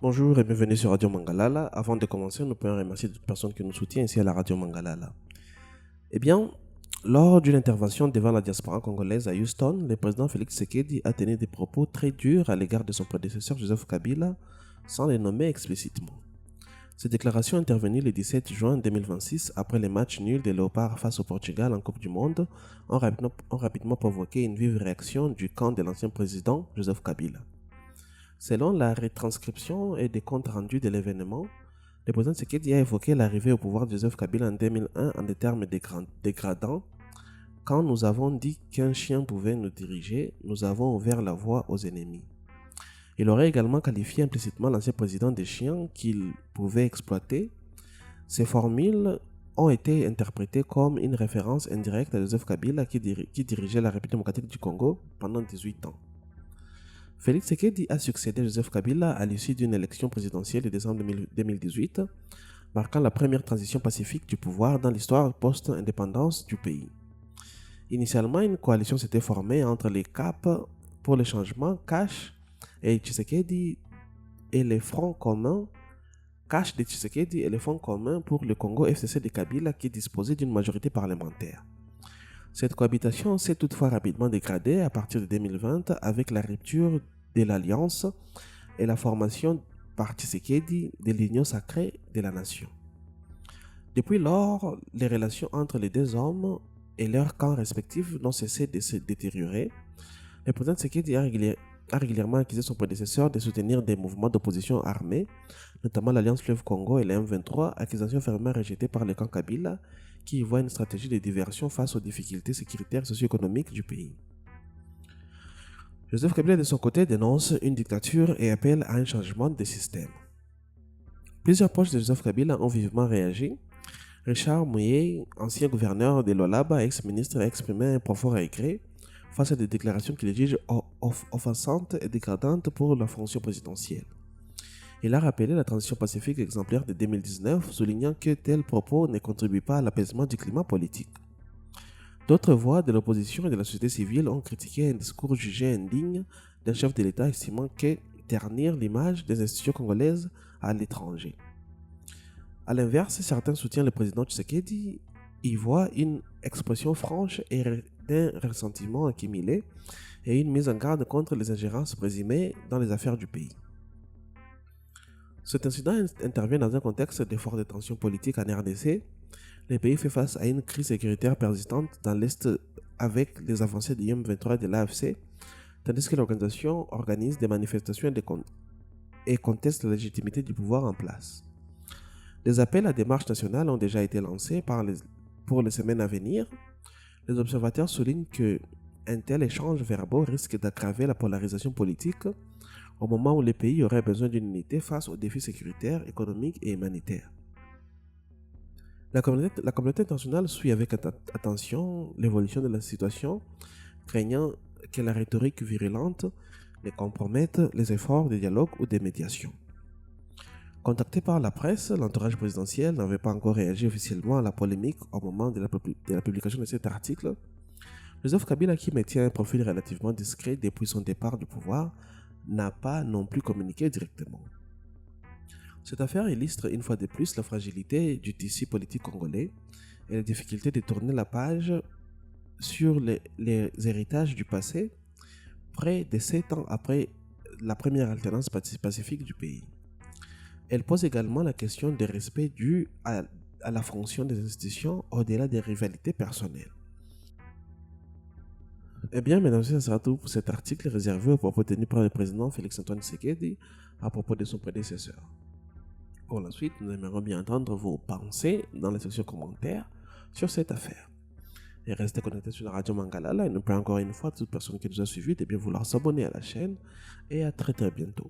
Bonjour et bienvenue sur Radio Mangalala. Avant de commencer, nous pouvons remercier toute personne qui nous soutient ici à la Radio Mangalala. Eh bien, lors d'une intervention devant la diaspora congolaise à Houston, le président Félix Tshisekedi a tenu des propos très durs à l'égard de son prédécesseur Joseph Kabila, sans le nommer explicitement. Cette déclaration est intervenue le 17 juin 2026 après les matchs nuls des Léopards face au Portugal en Coupe du Monde, ont rapidement provoqué une vive réaction du camp de l'ancien président Joseph Kabila. Selon la retranscription et des comptes rendus de l'événement, le président Tshisekedi a évoqué l'arrivée au pouvoir de Joseph Kabila en 2001 en des termes dégradants. Quand nous avons dit qu'un chien pouvait nous diriger, nous avons ouvert la voie aux ennemis. Il aurait également qualifié implicitement l'ancien président des chiens qu'il pouvait exploiter. Ces formules ont été interprétées comme une référence indirecte à Joseph Kabila qui dirigeait la République démocratique du Congo pendant 18 ans. Félix Tshisekedi a succédé à Joseph Kabila à l'issue d'une élection présidentielle de décembre 2018, marquant la première transition pacifique du pouvoir dans l'histoire post-indépendance du pays. Initialement, une coalition s'était formée entre les CAP pour le changement, CACH, et Tshisekedi et les Fronts communs, CACH de Tshisekedi et les Fonds communs pour le Congo FCC de Kabila qui disposait d'une majorité parlementaire. Cette cohabitation s'est toutefois rapidement dégradée à partir de 2020 avec la rupture de l'alliance et la formation par Tshisekedi de l'Union sacrée de la nation. Depuis lors, les relations entre les deux hommes et leurs camps respectifs n'ont cessé de se détériorer. Le président Tshisekedi a régulièrement accusé son prédécesseur de soutenir des mouvements d'opposition armés, notamment l'Alliance Fleuve Congo et les M23, accusations fermement rejetées par le camp Kabila, qui y voit une stratégie de diversion face aux difficultés sécuritaires et socio-économiques du pays. Joseph Kabila, de son côté, dénonce une dictature et appelle à un changement de système. Plusieurs proches de Joseph Kabila ont vivement réagi. Richard Mouye, ancien gouverneur de l'Olaba, ex-ministre, a exprimé un profond regret face à des déclarations qu'il juge offensantes et dégradantes pour la fonction présidentielle. Il a rappelé la transition pacifique exemplaire de 2019, soulignant que tels propos ne contribuent pas à l'apaisement du climat politique. D'autres voix de l'opposition et de la société civile ont critiqué un discours jugé indigne d'un chef de l'État estimant que ternir l'image des institutions congolaises à l'étranger. A l'inverse, certains soutiennent le président Tshisekedi y voient une expression franche et d'un ressentiment accumulé et une mise en garde contre les ingérences présumées dans les affaires du pays. Cet incident intervient dans un contexte de fortes tensions politiques en RDC. Le pays fait face à une crise sécuritaire persistante dans l'Est avec les avancées de M23 et de l'AFC, tandis que l'organisation organise des manifestations et conteste la légitimité du pouvoir en place. Des appels à des marches nationales ont déjà été lancés pour les semaines à venir. Les observateurs soulignent qu'un tel échange verbaux risque d'aggraver la polarisation politique au moment où les pays auraient besoin d'une unité face aux défis sécuritaires, économiques et humanitaires. La communauté internationale suit avec attention l'évolution de la situation, craignant que la rhétorique virulente ne compromette les efforts de dialogue ou de médiation. Contacté par la presse, l'entourage présidentiel n'avait pas encore réagi officiellement à la polémique au moment de la publication de cet article. Joseph Kabila, qui maintient un profil relativement discret depuis son départ du pouvoir, n'a pas non plus communiqué directement. Cette affaire illustre une fois de plus la fragilité du tissu politique congolais et la difficulté de tourner la page sur les héritages du passé, près de 7 ans après la première alternance pacifique du pays. Elle pose également la question du respect dû à la fonction des institutions au-delà des rivalités personnelles. Eh bien, mesdames et messieurs, ça sera tout pour cet article réservé aux propos tenus par le président Félix-Antoine Tshisekedi à propos de son prédécesseur. Pour la suite, nous aimerions bien entendre vos pensées dans la section commentaires sur cette affaire. Et restez connectés sur la radio Mangalala et nous prions encore une fois à toute personne qui nous a suivis de bien vouloir s'abonner à la chaîne et à très bientôt.